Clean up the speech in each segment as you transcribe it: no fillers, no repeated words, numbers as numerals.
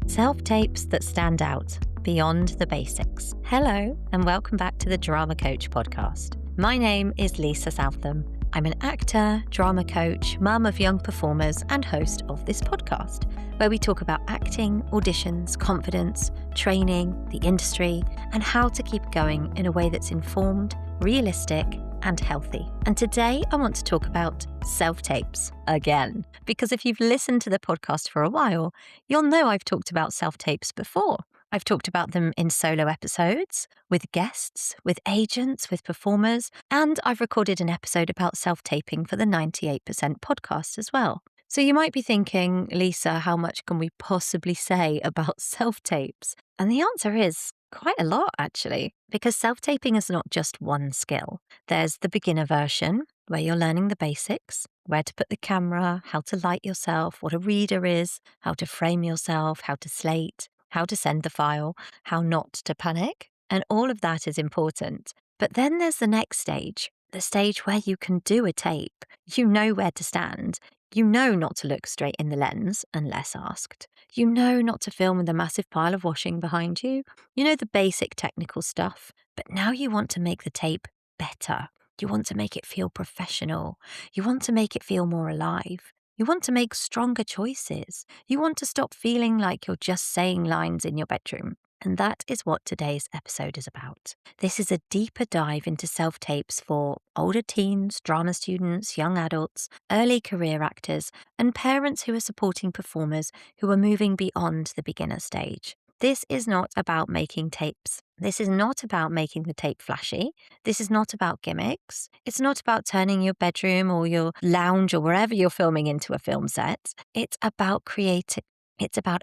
Self-tapes that stand out beyond the basics. Hello, and welcome back to the Drama Coach podcast. My name is Lisa Southam. I'm an actor, drama coach, mum of young performers, and host of this podcast, where we talk about acting, auditions, confidence, training, the industry, and how to keep going in a way that's informed, realistic, and healthy. And today I want to talk about self-tapes again, because if you've listened to the podcast for a while, you'll know I've talked about self-tapes before. I've talked about them in solo episodes, with guests, with agents, with performers, and I've recorded an episode about self-taping for the 98% podcast as well. So you might be thinking, Lisa, how much can we possibly say about self-tapes? And the answer is quite a lot, actually, because self-taping is not just one skill. There's the beginner version, where you're learning the basics, where to put the camera, how to light yourself, what a reader is, how to frame yourself, how to slate, how to send the file, how not to panic. And all of that is important. But then there's the next stage, the stage where you can do a tape. You know where to stand. You know not to look straight in the lens unless asked. You know not to film with a massive pile of washing behind you. You know the basic technical stuff. But now you want to make the tape better. You want to make it feel professional. You want to make it feel more alive. You want to make stronger choices. You want to stop feeling like you're just saying lines in your bedroom. And that is what today's episode is about. This is a deeper dive into self-tapes for older teens, drama students, young adults, early career actors, and parents who are supporting performers who are moving beyond the beginner stage. This is not about making tapes. This is not about making the tape flashy. This is not about gimmicks. It's not about turning your bedroom or your lounge or wherever you're filming into a film set. It's about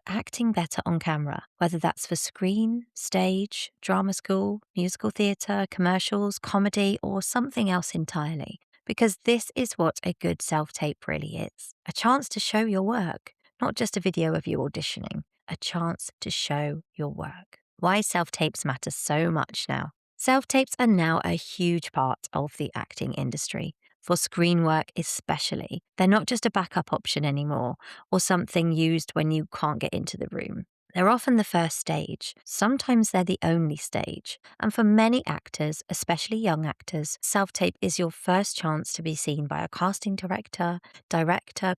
acting better on camera, whether that's for screen, stage, drama school, musical theatre, commercials, comedy, or something else entirely. Because this is what a good self-tape really is. A chance to show your work, not just a video of you auditioning. A chance to show your work. Why self-tapes matter so much now. Self-tapes are now a huge part of the acting industry. For screen work especially, they're not just a backup option anymore or something used when you can't get into the room. They're often the first stage. Sometimes they're the only stage. And for many actors, especially young actors, self-tape is your first chance to be seen by a casting director,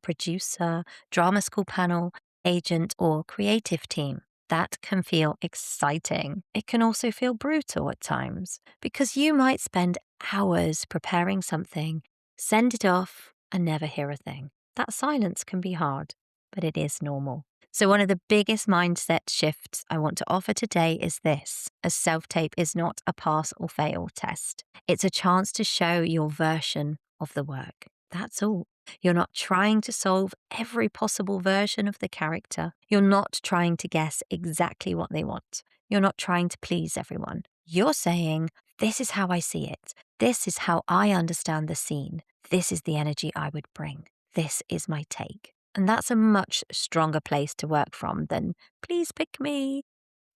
producer, drama school panel, agent, or creative team. That can feel exciting. It can also feel brutal at times because you might spend hours preparing something, send it off, and never hear a thing. That silence can be hard, but it is normal. So one of the biggest mindset shifts I want to offer today is this: a self-tape is not a pass or fail test. It's a chance to show your version of the work. That's all. You're not trying to solve every possible version of the character. You're not trying to guess exactly what they want. You're not trying to please everyone. You're saying, this is how I see it. This is how I understand the scene. This is the energy I would bring. This is my take. And that's a much stronger place to work from than, please pick me.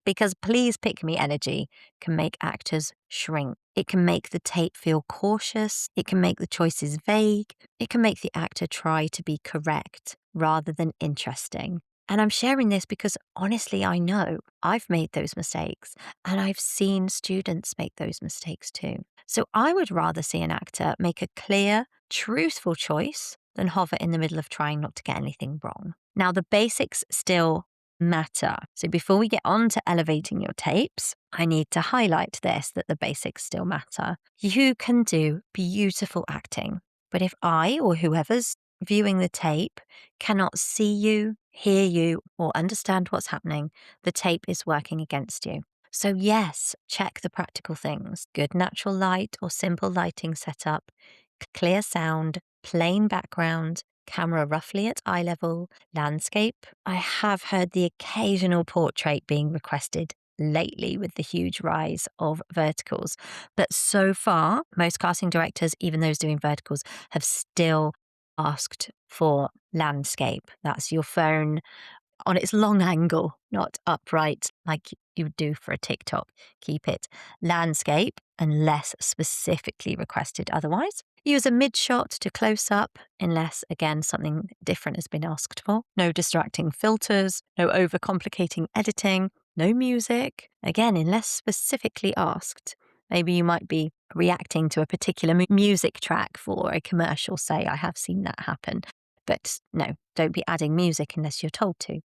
Because please pick me energy can make actors shrink. It can make the tape feel cautious. It can make the choices vague. It can make the actor try to be correct rather than interesting. And I'm sharing this because honestly, I know I've made those mistakes and I've seen students make those mistakes too. So I would rather see an actor make a clear, truthful choice than hover in the middle of trying not to get anything wrong. Now, the basics still matter. So before we get on to elevating your tapes, I need to highlight this, that the basics still matter. You can do beautiful acting, but if I or whoever's viewing the tape cannot see you, hear you, or understand what's happening, the tape is working against you. So yes, check the practical things: good natural light or simple lighting setup, clear sound, plain background, camera roughly at eye level, landscape. I have heard the occasional portrait being requested lately with the huge rise of verticals. But so far, most casting directors, even those doing verticals, have still asked for landscape. That's your phone on its long angle, not upright like you do for a TikTok. Keep it landscape. unless specifically requested otherwise. Use a mid-shot to close-up unless, again, something different has been asked for. No distracting filters, no overcomplicating editing, no music, again, unless specifically asked. Maybe you might be reacting to a particular music track for a commercial, say. I have seen that happen. But no, don't be adding music unless you're told to.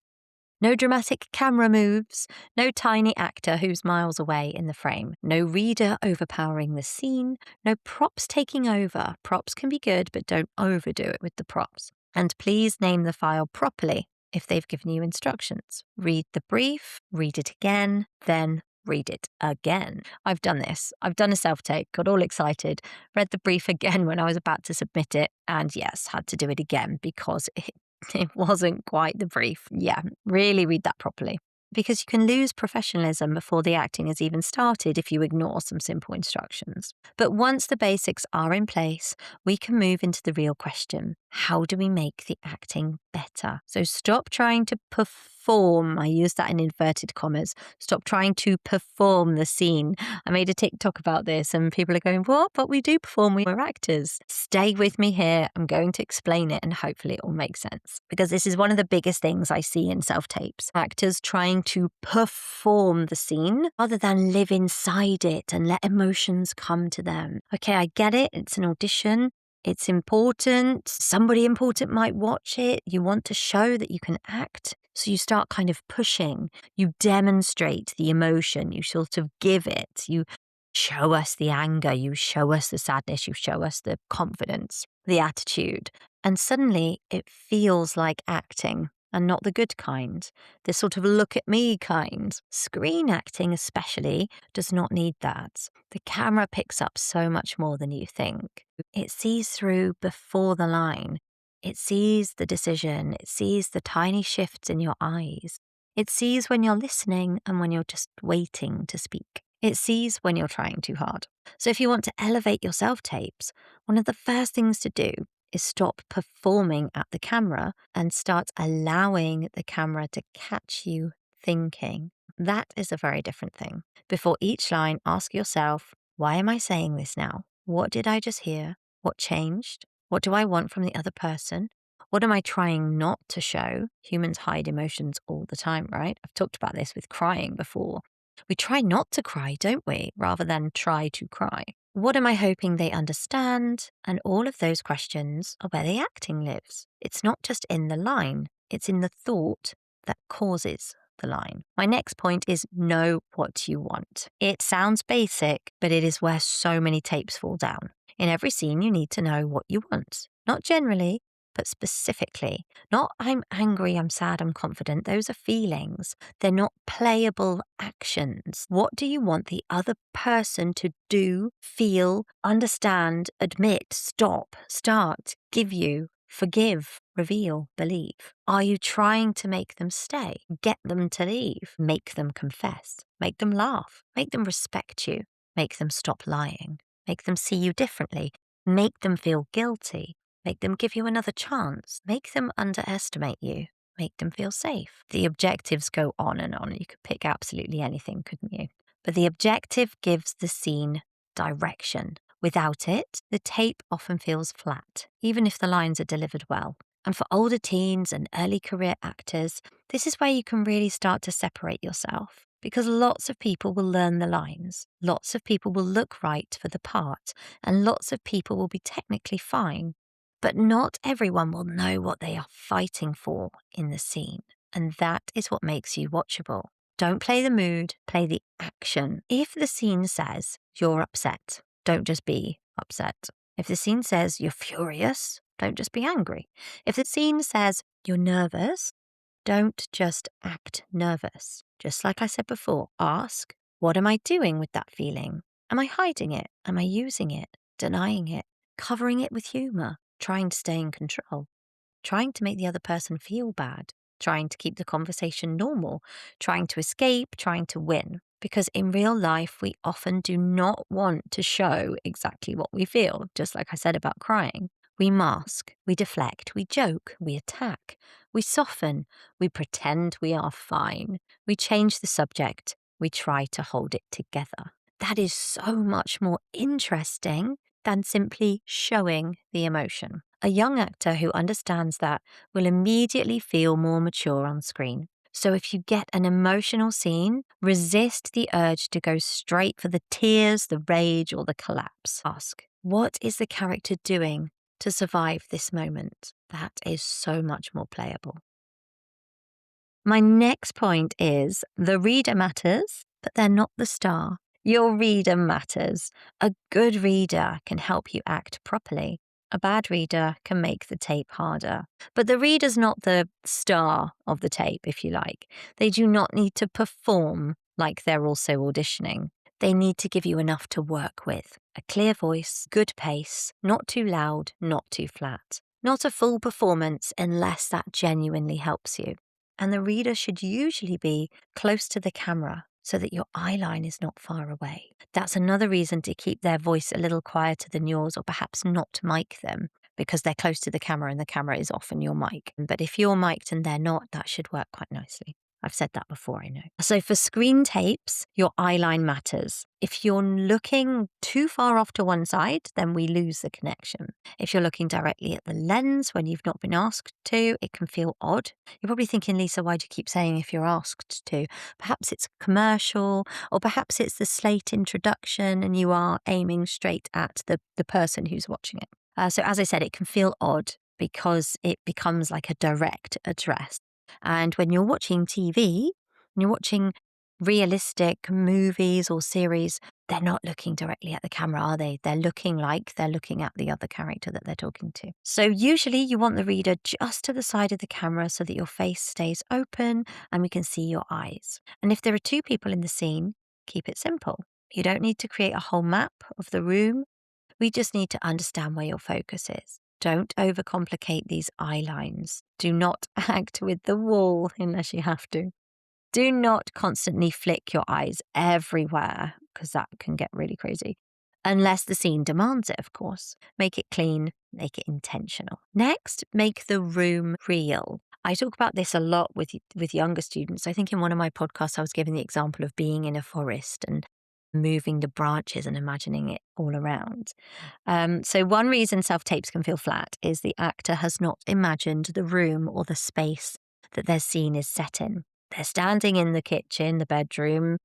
No dramatic camera moves, no tiny actor who's miles away in the frame, no reader overpowering the scene, no props taking over. Props can be good, but don't overdo it with the props. And please name the file properly if they've given you instructions. Read the brief, read it again, then read it again. I've done this. I've done a self-tape, got all excited, read the brief again when I was about to submit it, and yes, had to do it again because it wasn't quite the brief. Yeah, really read that properly. Because you can lose professionalism before the acting has even started if you ignore some simple instructions. But once the basics are in place, we can move into the real question. How do we make the acting better? So stop trying to perform. I use that in inverted commas. Stop trying to perform the scene. I made a TikTok about this and people are going, what? But we do perform. We're actors. Stay with me here. I'm going to explain it and hopefully it will make sense. Because this is one of the biggest things I see in self-tapes. Actors trying to perform the scene rather than live inside it and let emotions come to them. Okay, I get it. It's an audition. It's important. Somebody important might watch it. You want to show that you can act. So you start kind of pushing. You demonstrate the emotion. You sort of give it. You show us the anger. You show us the sadness. You show us the confidence, the attitude. And suddenly it feels like acting. And not the good kind, the sort of look at me kind. Screen acting especially does not need that. The camera picks up so much more than you think. It sees through before the line. It sees the decision. It sees the tiny shifts in your eyes. It sees when you're listening and when you're just waiting to speak. It sees when you're trying too hard. So if you want to elevate your self-tapes, one of the first things to do is stop performing at the camera and start allowing the camera to catch you thinking. That is a very different thing. Before each line, ask yourself, why am I saying this now? What did I just hear? What changed? What do I want from the other person? What am I trying not to show? Humans hide emotions all the time, right? I've talked about this with crying before. We try not to cry, don't we? Rather than try to cry. What am I hoping they understand? And all of those questions are where the acting lives. It's not just in the line, it's in the thought that causes the line. My next point is know what you want. It sounds basic, but it is where so many tapes fall down. In every scene, you need to know what you want. Not generally, but specifically. Not I'm angry, I'm sad, I'm confident. Those are feelings. They're not playable actions. What do you want the other person to do, feel, understand, admit, stop, start, give you, forgive, reveal, believe? Are you trying to make them stay, get them to leave, make them confess, make them laugh, make them respect you, make them stop lying, make them see you differently, make them feel guilty? Make them give you another chance. Make them underestimate you. Make them feel safe. The objectives go on and on. You could pick absolutely anything, couldn't you? But the objective gives the scene direction. Without it, the tape often feels flat, even if the lines are delivered well. And for older teens and early career actors, this is where you can really start to separate yourself. Because lots of people will learn the lines. Lots of people will look right for the part. And lots of people will be technically fine. But not everyone will know what they are fighting for in the scene. And that is what makes you watchable. Don't play the mood, play the action. If the scene says you're upset, don't just be upset. If the scene says you're furious, don't just be angry. If the scene says you're nervous, don't just act nervous. Just like I said before, ask, what am I doing with that feeling? Am I hiding it? Am I using it? Denying it? Covering it with humor? Trying to stay in control, trying to make the other person feel bad, trying to keep the conversation normal, trying to escape, trying to win. Because in real life, we often do not want to show exactly what we feel, just like I said about crying. We mask, we deflect, we joke, we attack, we soften, we pretend we are fine, we change the subject, we try to hold it together. That is so much more interesting than simply showing the emotion. A young actor who understands that will immediately feel more mature on screen. So if you get an emotional scene, resist the urge to go straight for the tears, the rage, or the collapse. Ask, what is the character doing to survive this moment? That is so much more playable. My next point is the reader matters, but they're not the star. Your reader matters. A good reader can help you act properly. A bad reader can make the tape harder. But the reader's not the star of the tape, if you like. They do not need to perform like they're also auditioning. They need to give you enough to work with. A clear voice, good pace, not too loud, not too flat. Not a full performance unless that genuinely helps you. And the reader should usually be close to the camera so that your eye line is not far away. That's another reason to keep their voice a little quieter than yours, or perhaps not mic them, because they're close to the camera and the camera is often your mic. But if you're mic'd and they're not, that should work quite nicely. I've said that before, I know. So for screen tapes, your eye line matters. If you're looking too far off to one side, then we lose the connection. If you're looking directly at the lens when you've not been asked to, it can feel odd. You're probably thinking, Lisa, why do you keep saying if you're asked to? Perhaps it's a commercial, or perhaps it's the slate introduction and you are aiming straight at the person who's watching it. So as I said, it can feel odd because it becomes like a direct address. And when you're watching TV, when you're watching realistic movies or series, they're not looking directly at the camera, are they? They're looking like they're looking at the other character that they're talking to. So usually you want the reader just to the side of the camera so that your face stays open and we can see your eyes. And if there are two people in the scene, keep it simple. You don't need to create a whole map of the room. We just need to understand where your focus is. Don't overcomplicate these eye lines. Do not act with the wall unless you have to. Do not constantly flick your eyes everywhere because that can get really crazy. Unless the scene demands it, of course. Make it clean, make it intentional. Next, make the room real. I talk about this a lot with younger students. I think in one of my podcasts, I was giving the example of being in a forest and moving the branches and imagining it all around. So one reason self-tapes can feel flat is the actor has not imagined the room or the space that their scene is set in. They're standing in the kitchen, the bedroom,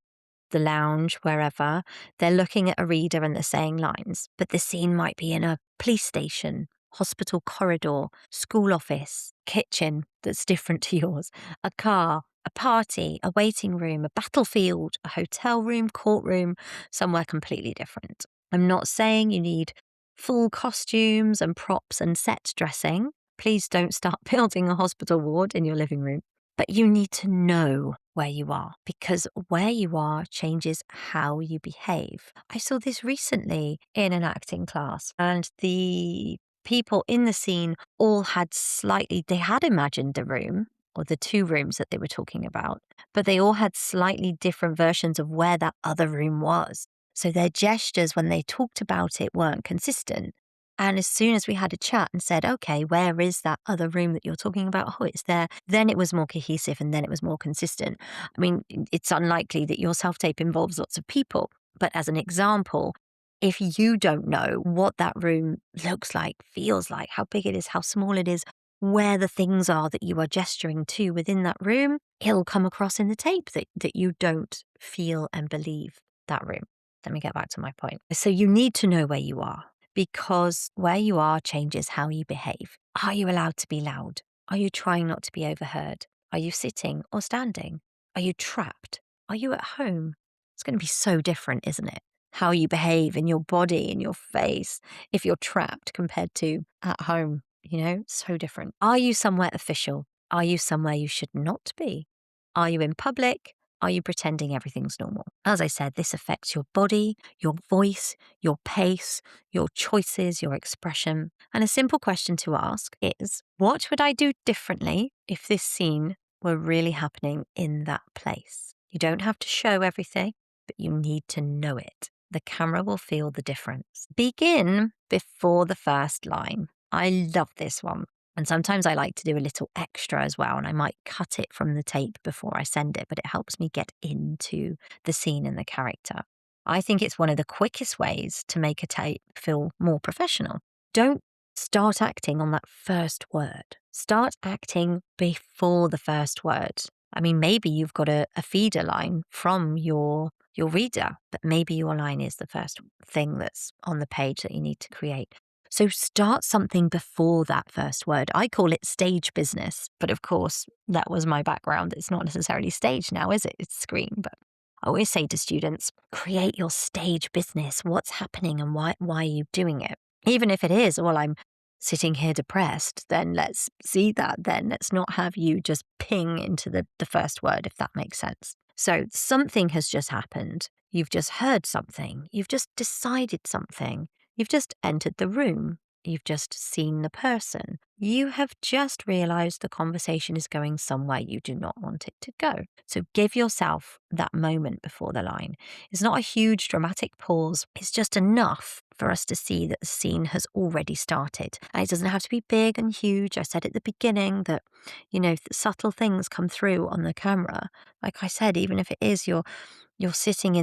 the lounge, wherever. They're looking at a reader and they're saying lines, but the scene might be in a police station, hospital corridor, school office, kitchen that's different to yours, a car, a party, a waiting room, a battlefield, a hotel room, courtroom, somewhere completely different. I'm not saying you need full costumes and props and set dressing. Please don't start building a hospital ward in your living room. But you need to know where you are because where you are changes how you behave. I saw this recently in an acting class, and the people in the scene all they had imagined the room or the two rooms that they were talking about, but they all had slightly different versions of where that other room was. So their gestures when they talked about it weren't consistent. And as soon as we had a chat and said, okay, where is that other room that you're talking about? Oh, it's there. Then it was more cohesive and then it was more consistent. I mean, it's unlikely that your self-tape involves lots of people. But as an example, if you don't know what that room looks like, feels like, how big it is, how small it is, where the things are that you are gesturing to within that room, it'll come across in the tape that you don't feel and believe that room. Let me get back to my point. So you need to know where you are, because where you are changes how you behave. Are you allowed to be loud? Are you trying not to be overheard? Are you sitting or standing? Are you trapped? Are you at home? It's going to be so different, isn't it? How you behave in your body, in your face, if you're trapped compared to at home, so different. Are you somewhere official? Are you somewhere you should not be? Are you in public? Are you pretending everything's normal? As I said, this affects your body, your voice, your pace, your choices, your expression. And a simple question to ask is, what would I do differently if this scene were really happening in that place? You don't have to show everything, but you need to know it. The camera will feel the difference. Begin before the first line. I love this one. And sometimes I like to do a little extra as well, and I might cut it from the tape before I send it, but it helps me get into the scene and the character. I think it's one of the quickest ways to make a tape feel more professional. Don't start acting on that first word. Start acting before the first word. I mean, maybe you've got a feeder line from your reader, but maybe your line is the first thing that's on the page that you need to create. So start something before that first word. I call it stage business, but of course, that was my background. It's not necessarily stage now, is it? It's screen. But I always say to students, create your stage business. What's happening and why are you doing it? Even if it is, well, I'm sitting here depressed, then let's see that. Then let's not have you just ping into the first word, if that makes sense. So something has just happened. You've just heard something. You've just decided something. You've just entered the room. You've just seen the person. You have just realized the conversation is going somewhere you do not want it to go. So give yourself that moment before the line. It's not a huge dramatic pause. It's just enough for us to see that the scene has already started. And it doesn't have to be big and huge. I said at the beginning that, subtle things come through on the camera. Like I said, even if it is you're sitting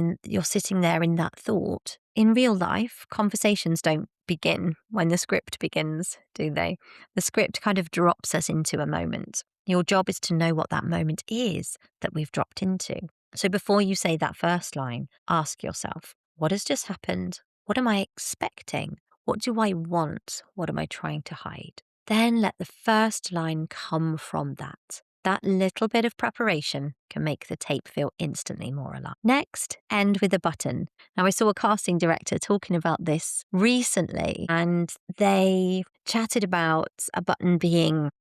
there in that thought. In real life, conversations don't begin when the script begins, do they? The script kind of drops us into a moment. Your job is to know what that moment is that we've dropped into. So before you say that first line, ask yourself, what has just happened? What am I expecting? What do I want? What am I trying to hide? Then let the first line come from that. That little bit of preparation can make the tape feel instantly more alive. Next, end with a button. Now, I saw a casting director talking about this recently, and they chatted about a button being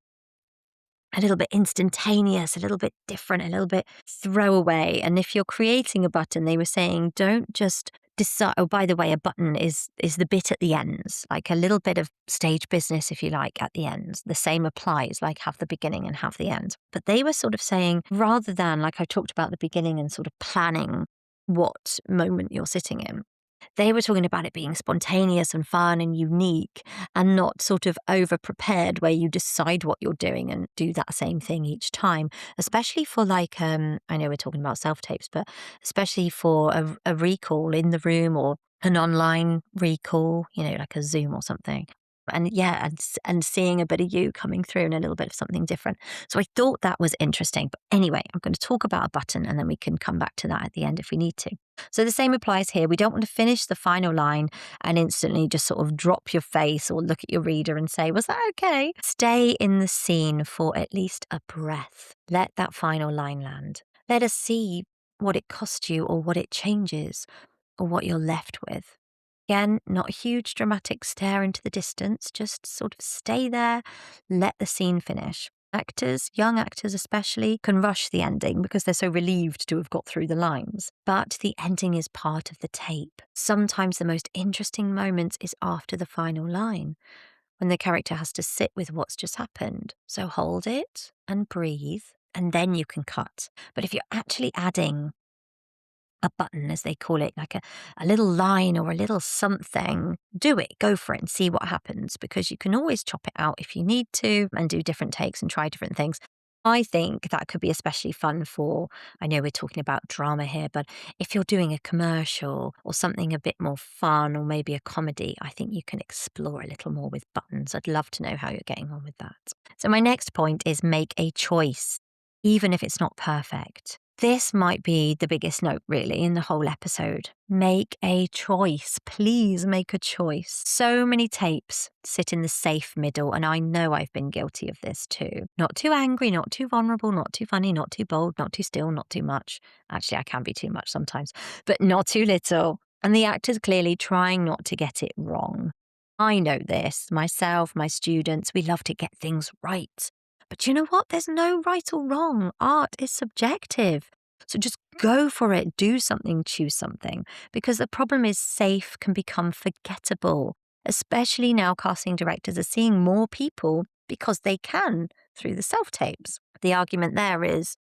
a little bit instantaneous, a little bit different, a little bit throwaway. And if you're creating a button, they were saying, don't just decide, oh, by the way, a button is the bit at the ends, like a little bit of stage business, if you like, at the ends. The same applies, like have the beginning and have the end. But they were sort of saying, rather than, like I talked about the beginning and sort of planning what moment you're sitting in, they were talking about it being spontaneous and fun and unique and not sort of over prepared where you decide what you're doing and do that same thing each time, especially for like, I know we're talking about self-tapes, but especially for a recall in the room or an online recall, like a Zoom or something. And yeah, and seeing a bit of you coming through and a little bit of something different. So I thought that was interesting. But anyway, I'm going to talk about a button and then we can come back to that at the end if we need to. So the same applies here. We don't want to finish the final line and instantly just sort of drop your face or look at your reader and say, was that okay? Stay in the scene for at least a breath. Let that final line land. Let us see what it cost you or what it changes or what you're left with. Again, not a huge dramatic stare into the distance, just sort of stay there, let the scene finish. Actors, young actors especially, can rush the ending because they're so relieved to have got through the lines. But the ending is part of the tape. Sometimes the most interesting moments is after the final line, when the character has to sit with what's just happened. So hold it and breathe, and then you can cut. But if you're actually adding a button, as they call it, like a little line or a little something, do it, go for it and see what happens, because you can always chop it out if you need to and do different takes and try different things. I think that could be especially fun for, I know we're talking about drama here, but if you're doing a commercial or something a bit more fun or maybe a comedy, I think you can explore a little more with buttons. I'd love to know how you're getting on with that. So my next point is make a choice, even if it's not perfect. This might be the biggest note, really, in the whole episode. Make a choice. Please make a choice. So many tapes sit in the safe middle, and I know I've been guilty of this too. Not too angry, not too vulnerable, not too funny, not too bold, not too still, not too much. Actually, I can be too much sometimes, but not too little. And the actor's clearly trying not to get it wrong. I know this. Myself, my students, we love to get things right. But you know what? There's no right or wrong. Art is subjective. So just go for it. Do something, choose something. Because the problem is safe can become forgettable, especially now casting directors are seeing more people because they can through the self-tapes. The argument there is,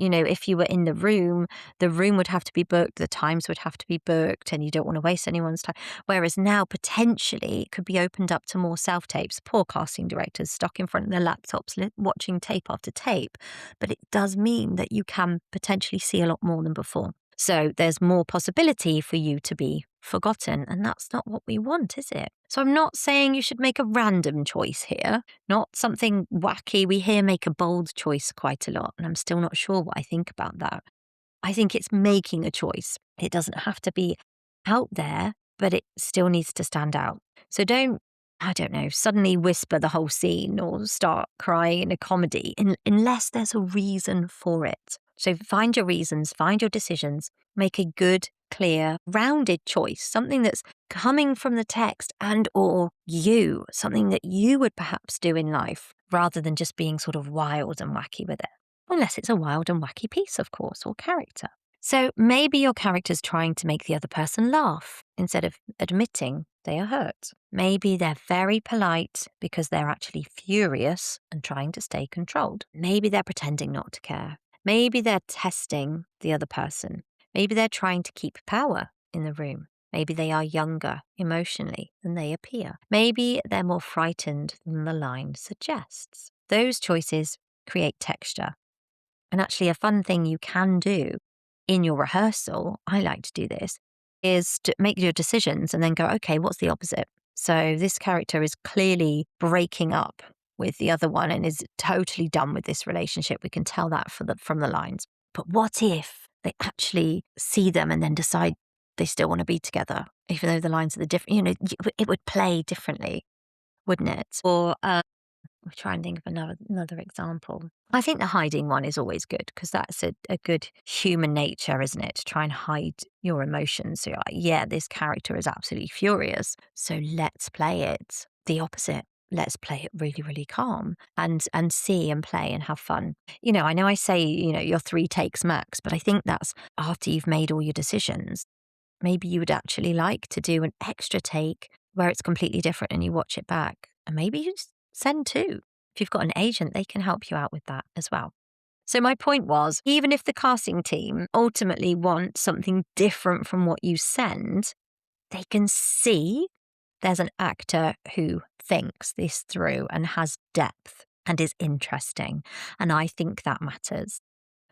if you were in the room would have to be booked, the times would have to be booked, and you don't want to waste anyone's time. Whereas now, potentially, it could be opened up to more self-tapes. Poor casting directors stuck in front of their laptops, watching tape after tape. But it does mean that you can potentially see a lot more than before. So there's more possibility for you to be forgotten. And that's not what we want, is it? So I'm not saying you should make a random choice here, not something wacky. We hear make a bold choice quite a lot, and I'm still not sure what I think about that. I think it's making a choice. It doesn't have to be out there, but it still needs to stand out. So don't, I don't know, suddenly whisper the whole scene or start crying in a comedy unless there's a reason for it. So find your reasons, find your decisions, make a good, clear, rounded choice, something that's coming from the text and or you, something that you would perhaps do in life rather than just being sort of wild and wacky with it. Unless it's a wild and wacky piece, of course, or character. So maybe your character's trying to make the other person laugh instead of admitting they are hurt. Maybe they're very polite because they're actually furious and trying to stay controlled. Maybe they're pretending not to care. Maybe they're testing the other person. Maybe they're trying to keep power in the room. Maybe they are younger emotionally than they appear. Maybe they're more frightened than the line suggests. Those choices create texture. And actually, a fun thing you can do in your rehearsal, I like to do this, is to make your decisions and then go, okay, what's the opposite? So this character is clearly breaking up with the other one and is totally done with this relationship. We can tell that from the lines. But what if they actually see them and then decide they still want to be together, even though the lines are the different, it would play differently, wouldn't it? Or I'll try and think of another example. I think the hiding one is always good because that's a good human nature, isn't it? To try and hide your emotions. So you're like, yeah, this character is absolutely furious. So let's play it the opposite. Let's play it really, really calm and see and play and have fun. I know I say, your 3 takes max, but I think that's after you've made all your decisions. Maybe you would actually like to do an extra take where it's completely different and you watch it back. And maybe you send 2. If you've got an agent, they can help you out with that as well. So my point was, even if the casting team ultimately want something different from what you send, they can see there's an actor who thinks this through and has depth and is interesting. And I think that matters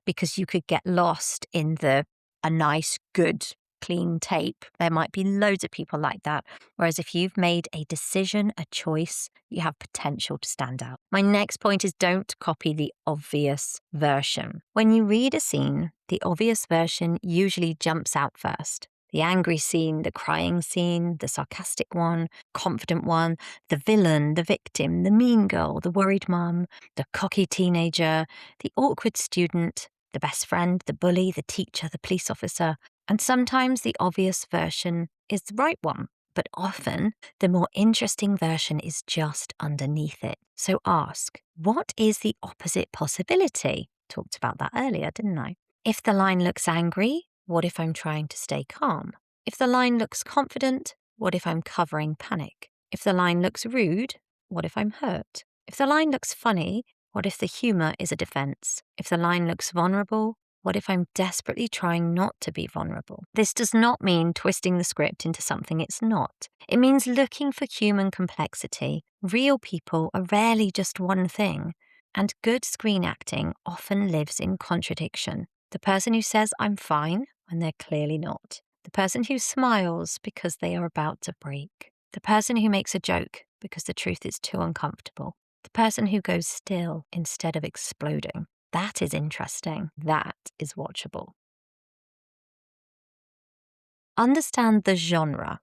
because you could get lost in a nice, good, clean tape. There might be loads of people like that. Whereas if you've made a decision, a choice, you have potential to stand out. My next point is don't copy the obvious version. When you read a scene, the obvious version usually jumps out first. The angry scene, the crying scene, the sarcastic one, confident one, the villain, the victim, the mean girl, the worried mum, the cocky teenager, the awkward student, the best friend, the bully, the teacher, the police officer. And sometimes the obvious version is the right one, but often the more interesting version is just underneath it. So ask, what is the opposite possibility? Talked about that earlier, didn't I? If the line looks angry, what if I'm trying to stay calm? If the line looks confident, what if I'm covering panic? If the line looks rude, what if I'm hurt? If the line looks funny, what if the humor is a defense? If the line looks vulnerable, what if I'm desperately trying not to be vulnerable? This does not mean twisting the script into something it's not. It means looking for human complexity. Real people are rarely just one thing, and good screen acting often lives in contradiction. The person who says, I'm fine, when they're clearly not. The person who smiles because they are about to break. The person who makes a joke because the truth is too uncomfortable. The person who goes still instead of exploding. That is interesting. That is watchable. Understand the genre.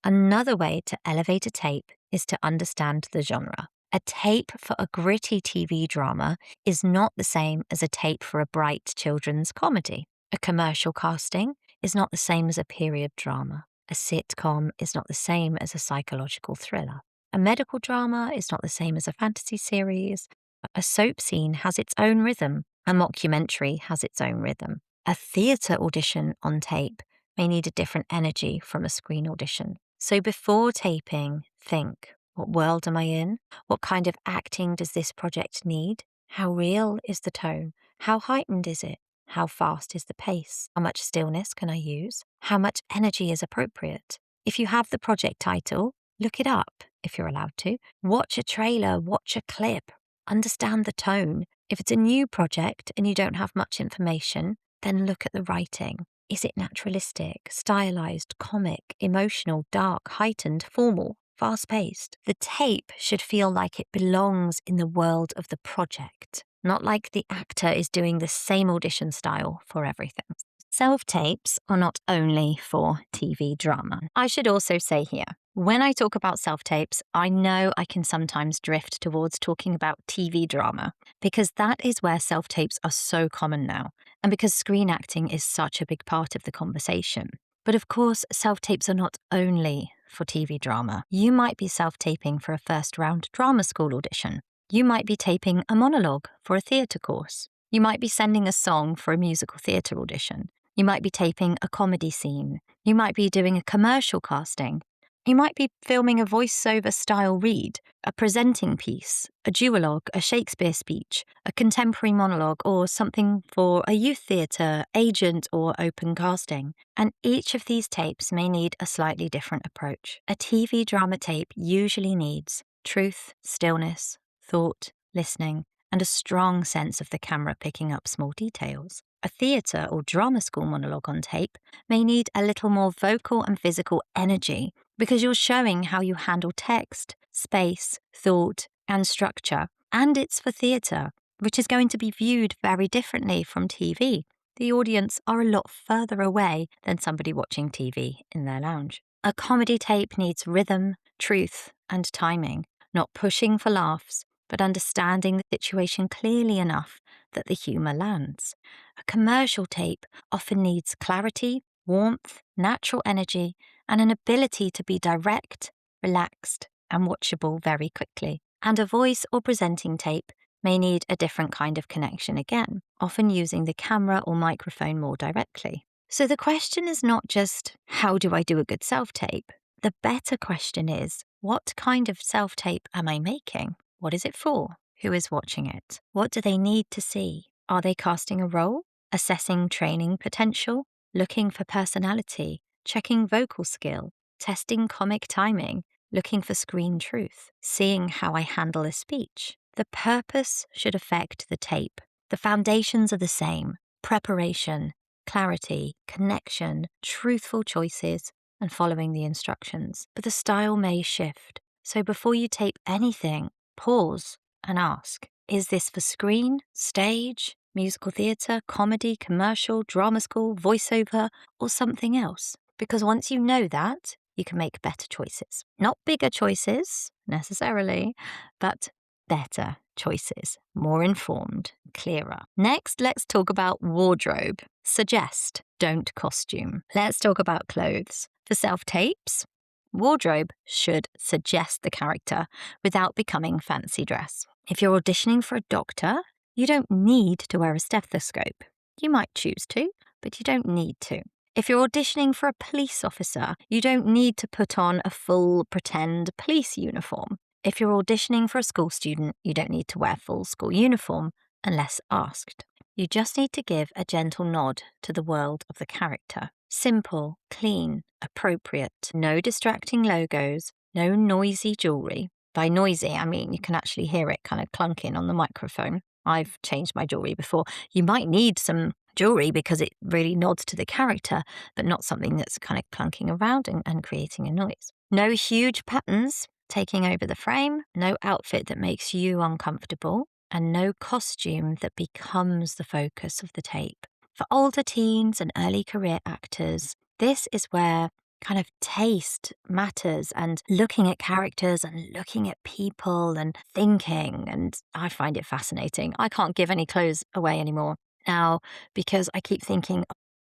Another way to elevate a tape is to understand the genre. A tape for a gritty TV drama is not the same as a tape for a bright children's comedy. A commercial casting is not the same as a period drama. A sitcom is not the same as a psychological thriller. A medical drama is not the same as a fantasy series. A soap scene has its own rhythm. A mockumentary has its own rhythm. A theatre audition on tape may need a different energy from a screen audition. So before taping, think, what world am I in? What kind of acting does this project need? How real is the tone? How heightened is it? How fast is the pace? How much stillness can I use? How much energy is appropriate? If you have the project title, look it up if you're allowed to. Watch a trailer, watch a clip, understand the tone. If it's a new project and you don't have much information, then look at the writing. Is it naturalistic, stylized, comic, emotional, dark, heightened, formal, fast-paced? The tape should feel like it belongs in the world of the project, not like the actor is doing the same audition style for everything. Self-tapes are not only for TV drama. I should also say here, when I talk about self-tapes, I know I can sometimes drift towards talking about TV drama because that is where self-tapes are so common now, and because screen acting is such a big part of the conversation. But of course, self-tapes are not only for TV drama. You might be self-taping for a first-round drama school audition. You might be taping a monologue for a theatre course. You might be sending a song for a musical theatre audition. You might be taping a comedy scene. You might be doing a commercial casting. You might be filming a voiceover-style read, a presenting piece, a duologue, a Shakespeare speech, a contemporary monologue, or something for a youth theatre, agent, or open casting. And each of these tapes may need a slightly different approach. A TV drama tape usually needs truth, stillness, thought, listening, and a strong sense of the camera picking up small details. A theatre or drama school monologue on tape may need a little more vocal and physical energy because you're showing how you handle text, space, thought, and structure. And it's for theatre, which is going to be viewed very differently from TV. The audience are a lot further away than somebody watching TV in their lounge. A comedy tape needs rhythm, truth, and timing, not pushing for laughs, but understanding the situation clearly enough that the humour lands. A commercial tape often needs clarity, warmth, natural energy, and an ability to be direct, relaxed, and watchable very quickly. And a voice or presenting tape may need a different kind of connection again, often using the camera or microphone more directly. So the question is not just, how do I do a good self-tape? The better question is, what kind of self-tape am I making? What is it for? Who is watching it? What do they need to see? Are they casting a role? Assessing training potential? Looking for personality? Checking vocal skill? Testing comic timing? Looking for screen truth? Seeing how I handle a speech? The purpose should affect the tape. The foundations are the same: preparation, clarity, connection, truthful choices, and following the instructions. But the style may shift. So before you tape anything, pause and ask, is this for screen, stage, musical theatre, comedy, commercial, drama school, voiceover, or something else? Because once you know that, you can make better choices. Not bigger choices, necessarily, but better choices, more informed, clearer. Next, let's talk about wardrobe. Suggest, don't costume. Let's talk about clothes. For self-tapes, wardrobe should suggest the character without becoming fancy dress. If you're auditioning for a doctor, you don't need to wear a stethoscope. You might choose to, but you don't need to. If you're auditioning for a police officer, you don't need to put on a full pretend police uniform. If you're auditioning for a school student, you don't need to wear full school uniform unless asked. You just need to give a gentle nod to the world of the character. Simple, clean, appropriate, no distracting logos, no noisy jewellery. By noisy, I mean you can actually hear it kind of clunking on the microphone. I've changed my jewellery before. You might need some jewellery because it really nods to the character, but not something that's kind of clunking around and creating a noise. No huge patterns taking over the frame, no outfit that makes you uncomfortable, and no costume that becomes the focus of the tape. For older teens and early career actors, this is where kind of taste matters, and looking at characters and looking at people and thinking, and I find it fascinating. I can't give any clothes away anymore now because I keep thinking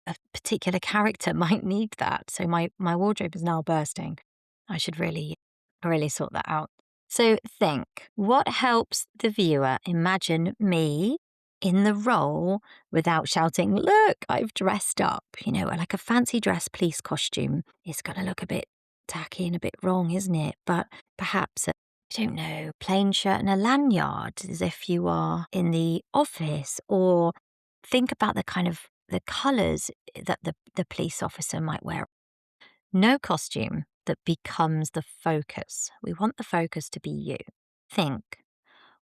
a particular character might need that. So my wardrobe is now bursting. I should really sort that out. So think, what helps the viewer imagine me in the role without shouting, look, I've dressed up? You know, like a fancy dress police costume is going to look a bit tacky and a bit wrong, isn't it? But perhaps, I don't know, plain shirt and a lanyard as if you are in the office, or think about the kind of the colours that the police officer might wear. No costume that becomes the focus. We want the focus to be you. Think,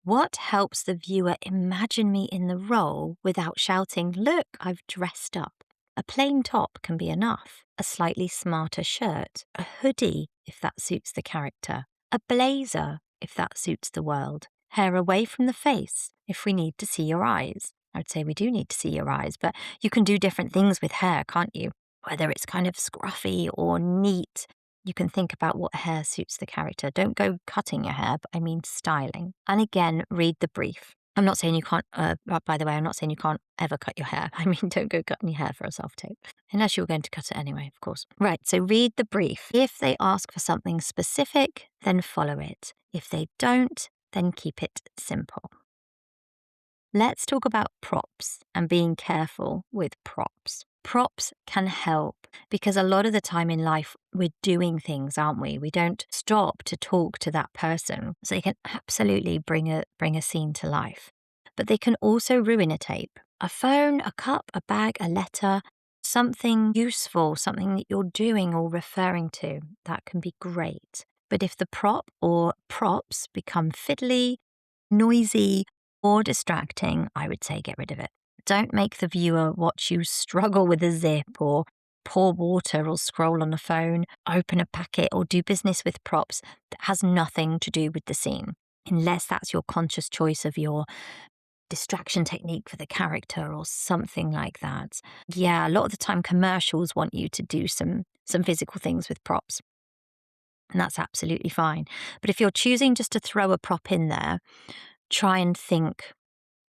What helps the viewer imagine me in the role without shouting, "Look, I've dressed up"? A plain top can be enough. A slightly smarter shirt, a hoodie if that suits the character, a blazer if that suits the world. Hair away from the face if we need to see your eyes. I would say we do need to see your eyes, but you can do different things with hair, can't you? Whether it's kind of scruffy or neat, you can think about what hair suits the character. Don't go cutting your hair, but I mean styling. And again, read the brief. I'm not saying you can't, by the way, I'm not saying you can't ever cut your hair. I mean, don't go cutting your hair for a self-tape. Unless you're going to cut it anyway, of course. Right, so read the brief. If they ask for something specific, then follow it. If they don't, then keep it simple. Let's talk about props and being careful with props. Props can help because a lot of the time in life we're doing things, aren't we? We don't stop to talk to that person. So they can absolutely bring a scene to life. But they can also ruin a tape. A phone, a cup, a bag, a letter, something useful, something that you're doing or referring to, that can be great. But if the prop or props become fiddly, noisy, or distracting, I would say get rid of it. Don't make the viewer watch you struggle with a zip or pour water or scroll on a phone, open a packet or do business with props that has nothing to do with the scene, unless that's your conscious choice of your distraction technique for the character or something like that. Yeah, a lot of the time commercials want you to do some physical things with props. And that's absolutely fine. But if you're choosing just to throw a prop in there, try and think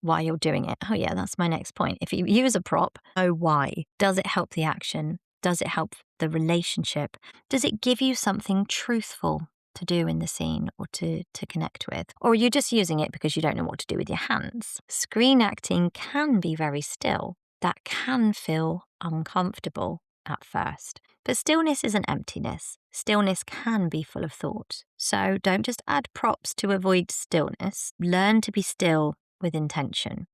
why you're doing it. Oh yeah, that's my next point. If you use a prop, know why. Does it help the action? Does it help the relationship? Does it give you something truthful to do in the scene or to connect with? Or are you just using it because you don't know what to do with your hands? Screen acting can be very still. That can feel uncomfortable at first. But stillness isn't emptiness. Stillness can be full of thought. So don't just add props to avoid stillness. Learn to be still with intention.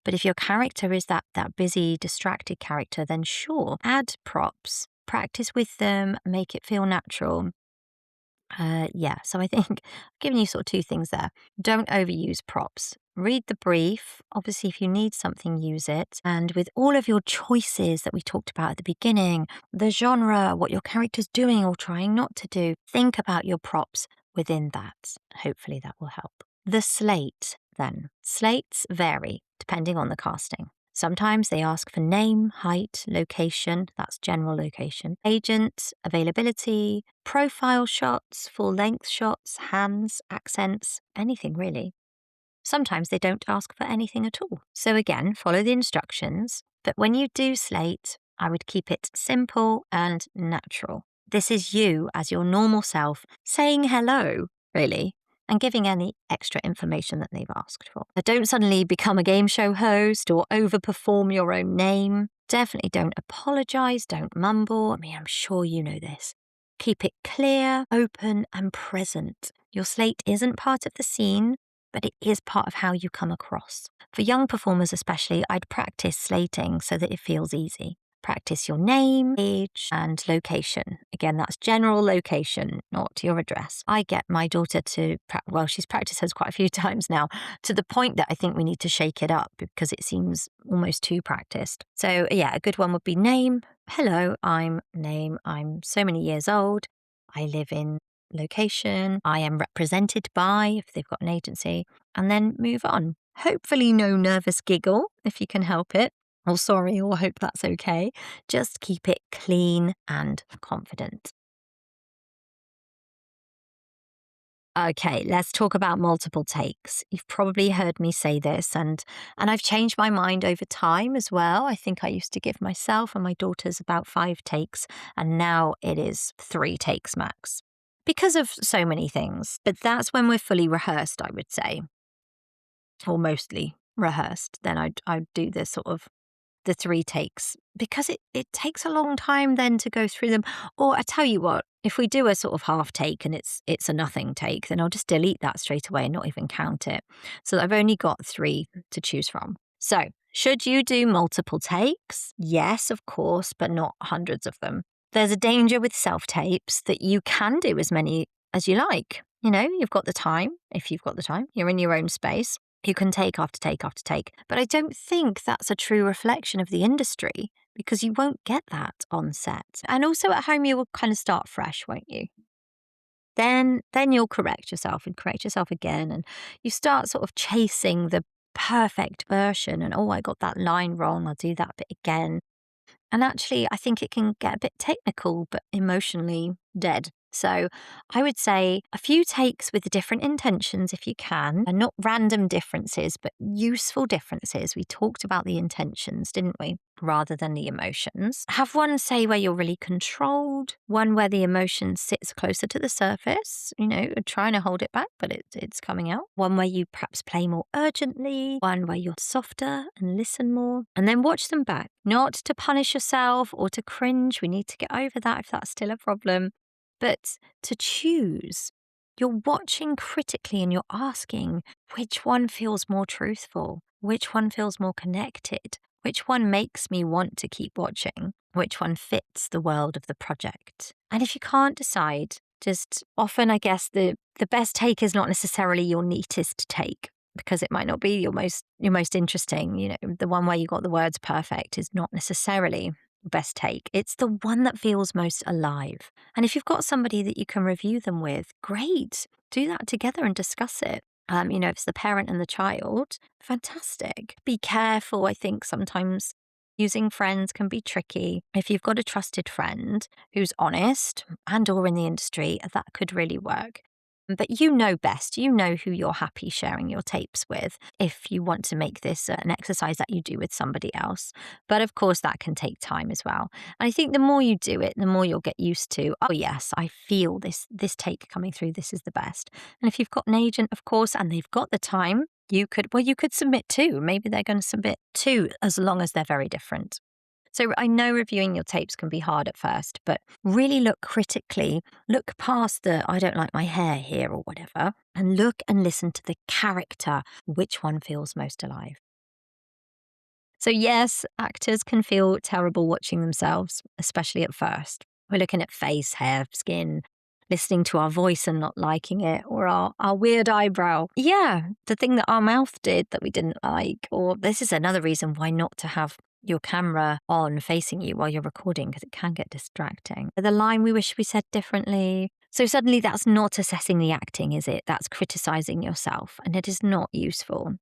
But if your character is that busy, distracted character, then sure, add props. Practice with them, make it feel natural. So I think I've given you sort of two things there. Don't overuse props. Read the brief. Obviously, if you need something, use it. And with all of your choices that we talked about at the beginning, the genre, what your character's doing or trying not to do, think about your props within that. Hopefully that will help. The slate, then. Slates vary depending on the casting. Sometimes they ask for name, height, location, that's general location, agent, availability, profile shots, full-length shots, hands, accents, anything really. Sometimes they don't ask for anything at all. So again, follow the instructions, but when you do slate, I would keep it simple and natural. This is you as your normal self saying hello, really, and giving any extra information that they've asked for. But don't suddenly become a game show host or overperform your own name. Definitely don't apologize, don't mumble. I mean, I'm sure you know this. Keep it clear, open, and present. Your slate isn't part of the scene, but it is part of how you come across. For young performers especially, I'd practice slating so that it feels easy. Practice your name, age, and location. Again, that's general location, not your address. I get my daughter to, she's practiced hers quite a few times now, to the point that I think we need to shake it up because it seems almost too practiced. So yeah, a good one would be name. Hello, I'm name. I'm so many years old. I live in location. I am represented by, if they've got an agency, and then move on. Hopefully no nervous giggle, if you can help it. Or sorry, or hope that's okay. Just keep it clean and confident. Okay, let's talk about multiple takes. You've probably heard me say this, and I've changed my mind over time as well. I think I used to give myself and my daughters about 5 takes, and now it is 3 takes max. Because of so many things. But that's when we're fully rehearsed, I would say. Or mostly rehearsed. Then I'd do this sort of the 3 takes because it takes a long time then to go through them. Or I tell you what, if we do a sort of half take and it's a nothing take, then I'll just delete that straight away and not even count it. So I've only got 3 to choose from. So should you do multiple takes? Yes, of course, but not hundreds of them. There's a danger with self-tapes that you can do as many as you like. You've got the time. If you've got the time, you're in your own space. You can take after take after take. But I don't think that's a true reflection of the industry because you won't get that on set. And also at home, you will kind of start fresh, won't you? Then you'll correct yourself and correct yourself again. And you start sort of chasing the perfect version. And, oh, I got that line wrong. I'll do that bit again. And actually, I think it can get a bit technical, but emotionally dead. So I would say a few takes with different intentions if you can, and not random differences, but useful differences. We talked about the intentions, didn't we? Rather than the emotions. Have one, say, where you're really controlled, one where the emotion sits closer to the surface, trying to hold it back, but it's coming out. One where you perhaps play more urgently, one where you're softer and listen more, and then watch them back. Not to punish yourself or to cringe. We need to get over that if that's still a problem, but to choose. You're watching critically and you're asking which one feels more truthful, which one feels more connected, which one makes me want to keep watching, which one fits the world of the project. And if you can't decide, just often, I guess, the best take is not necessarily your neatest take because it might not be your most interesting. The one where you got the words perfect is not necessarily best take. It's the one that feels most alive. And if you've got somebody that you can review them with, great. Do that together and discuss it. If it's the parent and the child, fantastic. Be careful. I think sometimes using friends can be tricky. If you've got a trusted friend who's honest and or in the industry, that could really work. But you know best. You know who you're happy sharing your tapes with if you want to make this an exercise that you do with somebody else. But of course, that can take time as well. And I think the more you do it, the more you'll get used to, oh, yes, I feel this take coming through. This is the best. And if you've got an agent, of course, and they've got the time, you could submit two. Maybe they're going to submit two as long as they're very different. So I know reviewing your tapes can be hard at first, but really look critically, look past the I don't like my hair here or whatever, and look and listen to the character, which one feels most alive. So yes, actors can feel terrible watching themselves, especially at first. We're looking at face, hair, skin, listening to our voice and not liking it, or our weird eyebrow. Yeah, the thing that our mouth did that we didn't like. Or this is another reason why not to have your camera on facing you while you're recording, because it can get distracting. The line we wish we said differently. So suddenly that's not assessing the acting, is it? That's criticizing yourself, and it is not useful.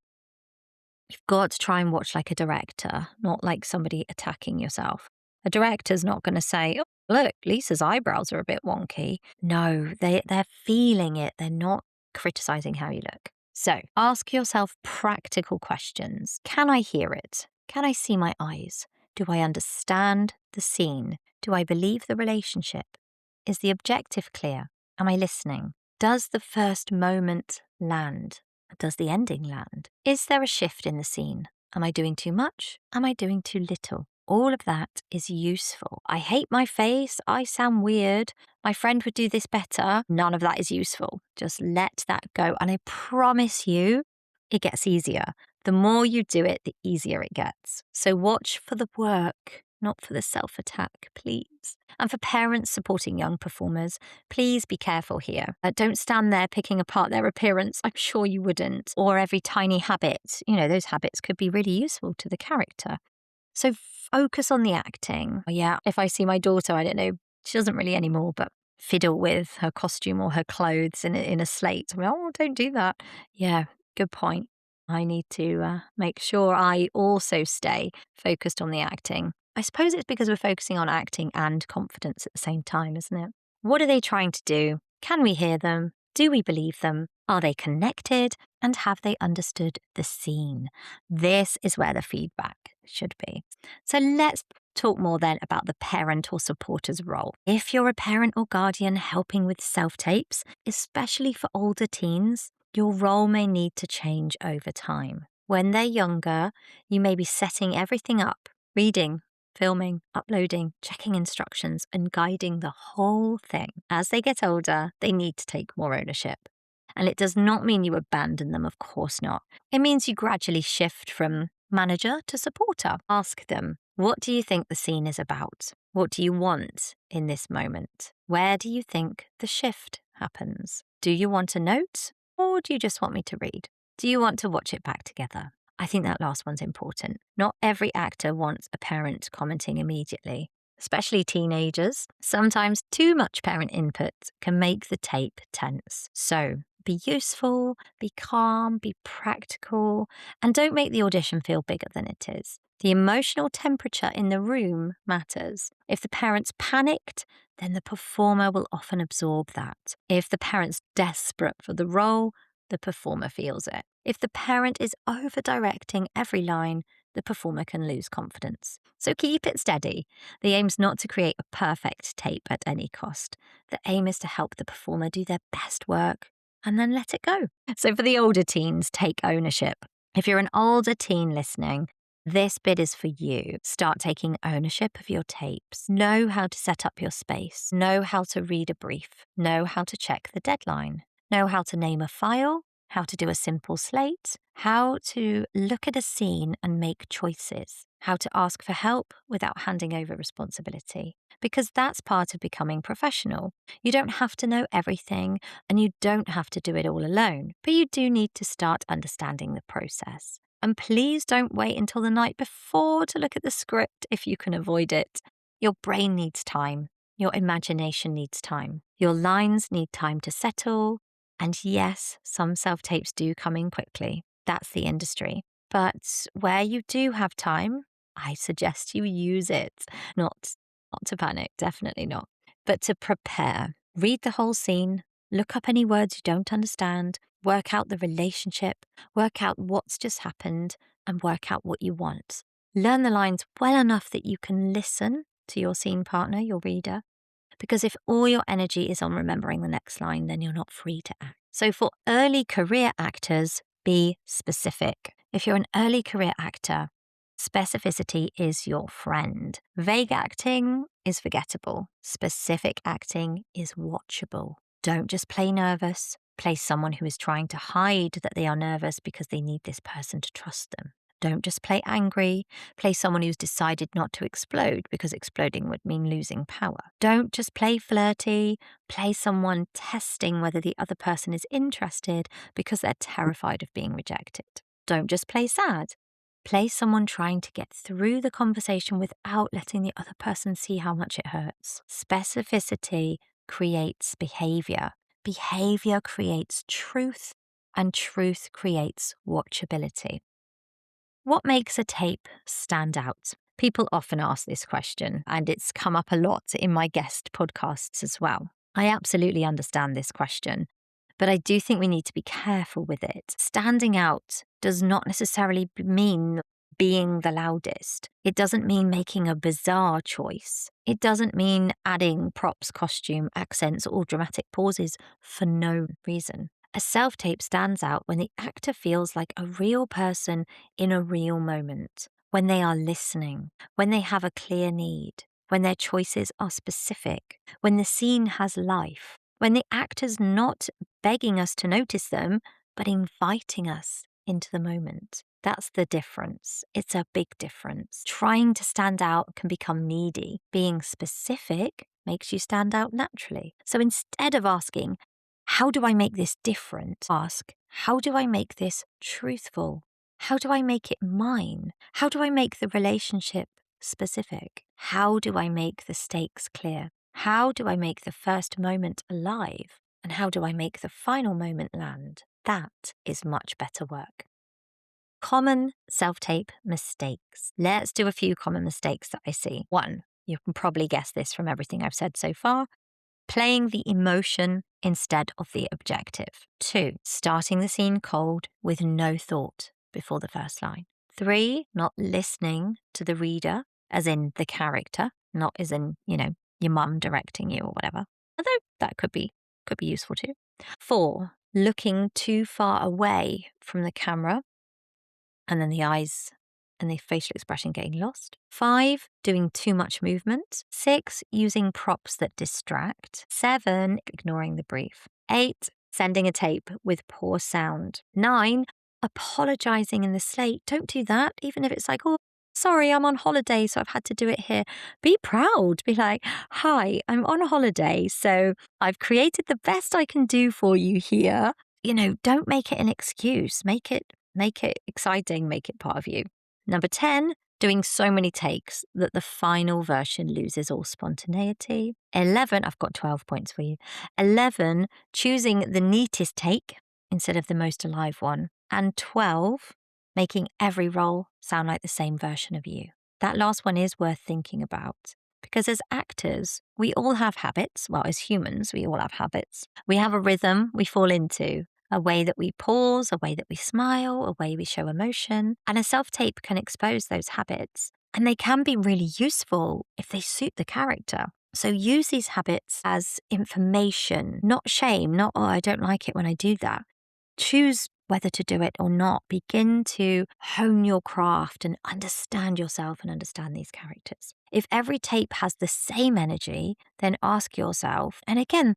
You've got to try and watch like a director, not like somebody attacking yourself. A director's not going to say, oh, look, Lisa's eyebrows are a bit wonky. No, they're feeling it. They're not criticizing how you look. So ask yourself practical questions. Can I hear it? Can I see my eyes? Do I understand the scene? Do I believe the relationship? Is the objective clear? Am I listening? Does the first moment land? Does the ending land? Is there a shift in the scene? Am I doing too much? Am I doing too little? All of that is useful. I hate my face. I sound weird. My friend would do this better. None of that is useful. Just let that go. And I promise you, it gets easier. The more you do it, the easier it gets. So watch for the work, not for the self-attack, please. And for parents supporting young performers, please be careful here. Don't stand there picking apart their appearance. I'm sure you wouldn't. Or every tiny habit. Those habits could be really useful to the character. So focus on the acting. Yeah, if I see my daughter, I don't know, she doesn't really anymore, but fiddle with her costume or her clothes in a slate. Oh, don't do that. Yeah, good point. I need to make sure I also stay focused on the acting. I suppose it's because we're focusing on acting and confidence at the same time, isn't it? What are they trying to do? Can we hear them? Do we believe them? Are they connected? And have they understood the scene? This is where the feedback should be. So let's talk more then about the parent or supporter's role. If you're a parent or guardian helping with self-tapes, especially for older teens, your role may need to change over time. When they're younger, you may be setting everything up, reading, filming, uploading, checking instructions, and guiding the whole thing. As they get older, they need to take more ownership. And it does not mean you abandon them, of course not. It means you gradually shift from manager to supporter. Ask them, what do you think the scene is about? What do you want in this moment? Where do you think the shift happens. Do you want a note or do you just want me to read? Do you want to watch it back together? I think that last one's important. Not every actor wants a parent commenting immediately, especially teenagers. Sometimes too much parent input can make the tape tense. So be useful, be calm, be practical, and don't make the audition feel bigger than it is. The emotional temperature in the room matters. If the parent's panicked, then the performer will often absorb that. If the parent's desperate for the role, the performer feels it. If the parent is over-directing every line, the performer can lose confidence. So keep it steady. The aim's not to create a perfect tape at any cost. The aim is to help the performer do their best work and then let it go. So for the older teens, take ownership. If you're an older teen listening, this bit is for you. Start taking ownership of your tapes. Know how to set up your space. Know how to read a brief. Know how to check the deadline. Know how to name a file, how to do a simple slate, how to look at a scene and make choices, how to ask for help without handing over responsibility. Because that's part of becoming professional. You don't have to know everything and you don't have to do it all alone, but you do need to start understanding the process. And please don't wait until the night before to look at the script if you can avoid it. Your brain needs time. Your imagination needs time. Your lines need time to settle. And yes, some self-tapes do come in quickly. That's the industry. But where you do have time, I suggest you use it. Not to panic, definitely not. But to prepare. Read the whole scene, look up any words you don't understand, work out the relationship, work out what's just happened, and work out what you want. Learn the lines well enough that you can listen to your scene partner, your reader, because if all your energy is on remembering the next line, then you're not free to act. So for early career actors, be specific. If you're an early career actor, specificity is your friend. Vague acting is forgettable. Specific acting is watchable. Don't just play nervous. Play someone who is trying to hide that they are nervous because they need this person to trust them. Don't just play angry. Play someone who's decided not to explode because exploding would mean losing power. Don't just play flirty. Play someone testing whether the other person is interested because they're terrified of being rejected. Don't just play sad. Play someone trying to get through the conversation without letting the other person see how much it hurts. Specificity creates behavior. Behavior creates truth, and truth creates watchability. What makes a tape stand out? People often ask this question, and it's come up a lot in my guest podcasts as well. I absolutely understand this question, but I do think we need to be careful with it. Standing out does not necessarily mean being the loudest. It doesn't mean making a bizarre choice. It doesn't mean adding props, costume, accents, or dramatic pauses for no reason. A self-tape stands out when the actor feels like a real person in a real moment, when they are listening, when they have a clear need, when their choices are specific, when the scene has life, when the actor's not begging us to notice them, but inviting us into the moment. That's the difference. It's a big difference. Trying to stand out can become needy. Being specific makes you stand out naturally. So instead of asking, how do I make this different? Ask, how do I make this truthful? How do I make it mine? How do I make the relationship specific? How do I make the stakes clear? How do I make the first moment alive? And how do I make the final moment land? That is much better work. Common self-tape mistakes. Let's do a few common mistakes that I see. 1, you can probably guess this from everything I've said so far. Playing the emotion instead of the objective. 2, starting the scene cold with no thought before the first line. 3, not listening to the reader, as in the character, not as in, your mum directing you or whatever. Although that could be useful too. 4, looking too far away from the camera and then the eyes and the facial expression getting lost. 5, doing too much movement. 6, using props that distract. 7, ignoring the brief. 8, sending a tape with poor sound. 9, apologizing in the slate. Don't do that, even if it's like, oh, sorry, I'm on holiday, so I've had to do it here. Be proud. Be like, hi, I'm on a holiday, so I've created the best I can do for you here. Don't make it an excuse. Make it exciting, make it part of you. Number 10, doing so many takes that the final version loses all spontaneity. 11, I've got 12 points for you. 11, choosing the neatest take instead of the most alive one. And 12, making every role sound like the same version of you. That last one is worth thinking about. Because as actors, we all have habits. Well, as humans, we all have habits. We have a rhythm we fall into, a way that we pause, a way that we smile, a way we show emotion. And a self-tape can expose those habits. And they can be really useful if they suit the character. So use these habits as information, not shame, not, oh, I don't like it when I do that. Choose whether to do it or not. Begin to hone your craft and understand yourself and understand these characters. If every tape has the same energy, then ask yourself, and again,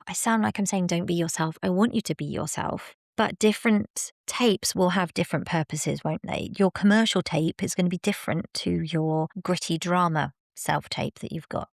I sound like I'm saying don't be yourself. I want you to be yourself. But different tapes will have different purposes, won't they? Your commercial tape is going to be different to your gritty drama self-tape that you've got.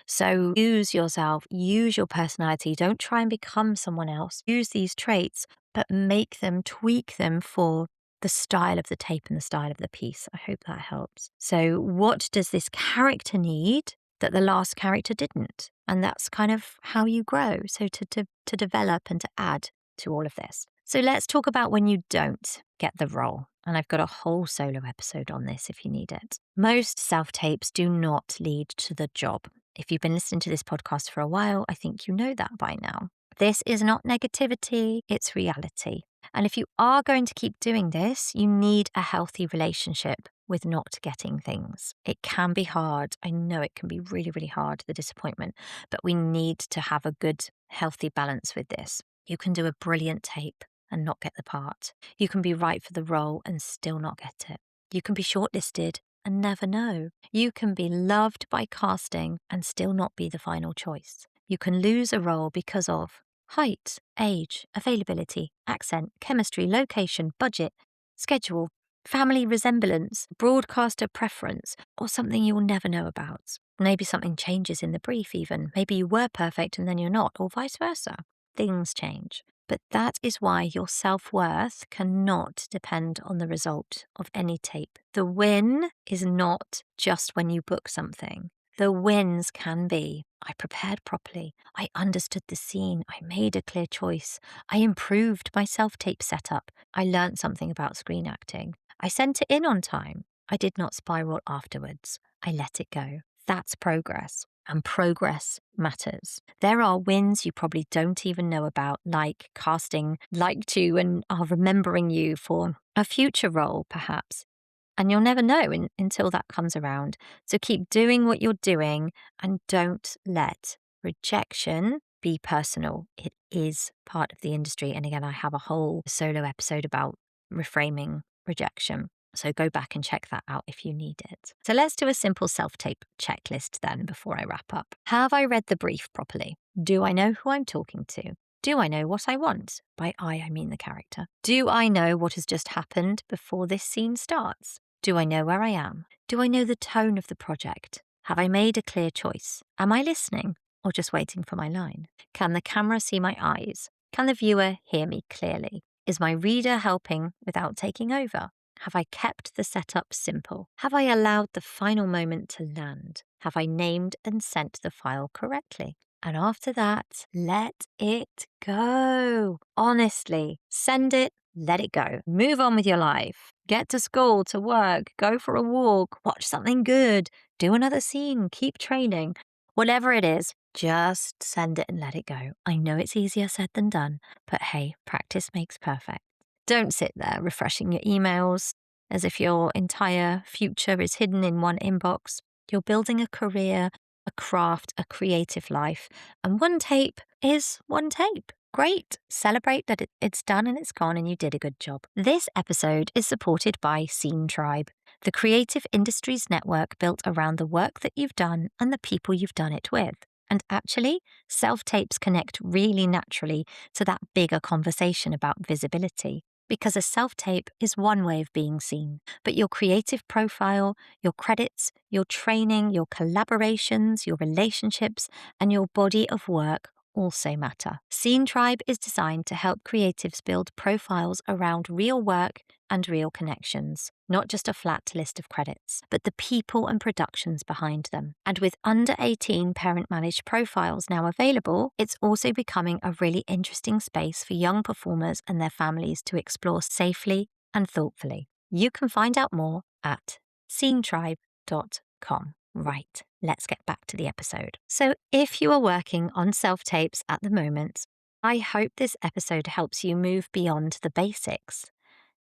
So use yourself, use your personality. Don't try and become someone else. Use these traits, but make them, tweak them for the style of the tape and the style of the piece. I hope that helps. So what does this character need that the last character didn't? And that's kind of how you grow. So to develop and to add to all of this. So let's talk about when you don't get the role. And I've got a whole solo episode on this if you need it. Most self-tapes do not lead to the job. If you've been listening to this podcast for a while, I think you know that by now. This is not negativity, it's reality. And if you are going to keep doing this, you need a healthy relationship with not getting things. It can be hard. I know it can be really, really hard, the disappointment, but we need to have a good, healthy balance with this. You can do a brilliant tape and not get the part. You can be right for the role and still not get it. You can be shortlisted and never know. You can be loved by casting and still not be the final choice. You can lose a role because of height, age, availability, accent, chemistry, location, budget, schedule, family resemblance, broadcaster preference, or something you will never know about. Maybe something changes in the brief even. Maybe you were perfect and then you're not, or vice versa. Things change. But that is why your self-worth cannot depend on the result of any tape. The win is not just when you book something. The wins can be, I prepared properly, I understood the scene, I made a clear choice, I improved my self-tape setup, I learnt something about screen acting, I sent it in on time, I did not spiral afterwards, I let it go. That's progress. And progress matters. There are wins you probably don't even know about, like casting liked you and are remembering you for a future role, perhaps. And you'll never know until that comes around. So keep doing what you're doing and don't let rejection be personal. It is part of the industry. And again, I have a whole solo episode about reframing rejection. So go back and check that out if you need it. So let's do a simple self-tape checklist then before I wrap up. Have I read the brief properly? Do I know who I'm talking to? Do I know what I want? By I mean the character. Do I know what has just happened before this scene starts? Do I know where I am? Do I know the tone of the project? Have I made a clear choice? Am I listening or just waiting for my line? Can the camera see my eyes? Can the viewer hear me clearly? Is my reader helping without taking over? Have I kept the setup simple? Have I allowed the final moment to land? Have I named and sent the file correctly? And after that, let it go. Honestly, send it, let it go. Move on with your life. Get to school, to work, go for a walk, watch something good, do another scene, keep training. Whatever it is, just send it and let it go. I know it's easier said than done, but hey, practice makes perfect. Don't sit there refreshing your emails as if your entire future is hidden in one inbox. You're building a career, a craft, a creative life, and one tape is one tape. Great. Celebrate that it's done and it's gone and you did a good job. This episode is supported by Scene Tribe, the creative industries network built around the work that you've done and the people you've done it with. And actually, self-tapes connect really naturally to that bigger conversation about visibility. Because a self-tape is one way of being seen, but your creative profile, your credits, your training, your collaborations, your relationships, and your body of work also matter. Scene Tribe is designed to help creatives build profiles around real work and real connections, not just a flat list of credits, but the people and productions behind them. And with under 18 parent-managed profiles now available, it's also becoming a really interesting space for young performers and their families to explore safely and thoughtfully. You can find out more at scenetribe.com. Right, let's get back to the episode. So if you are working on self-tapes at the moment, I hope this episode helps you move beyond the basics.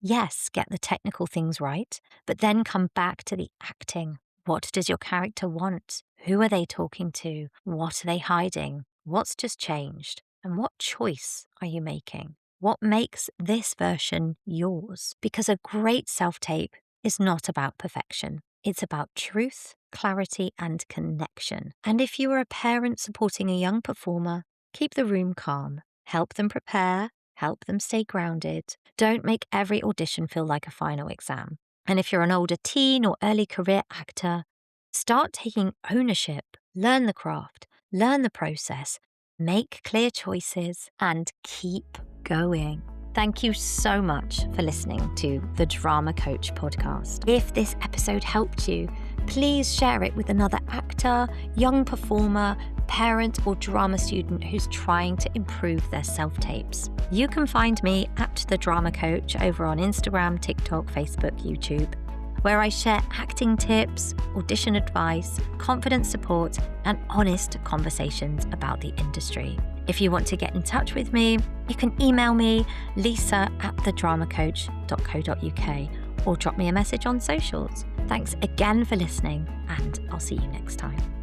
Yes, get the technical things right, but then come back to the acting. What does your character want? Who are they talking to? What are they hiding? What's just changed? And what choice are you making? What makes this version yours? Because a great self-tape is not about perfection. It's about truth, clarity, and connection. And if you are a parent supporting a young performer, keep the room calm. Help them prepare. Help them stay grounded. Don't make every audition feel like a final exam. And if you're an older teen or early career actor, start taking ownership. Learn the craft. Learn the process. Make clear choices and keep going. Thank you so much for listening to the Drama Coach podcast. If this episode helped you, please share it with another actor, young performer, parent, or drama student who's trying to improve their self-tapes. You can find me at The Drama Coach over on Instagram, TikTok, Facebook, YouTube, where I share acting tips, audition advice, confidence support, and honest conversations about the industry. If you want to get in touch with me, you can email me, lisa@thedramacoach.co.uk, or drop me a message on socials. Thanks again for listening, and I'll see you next time.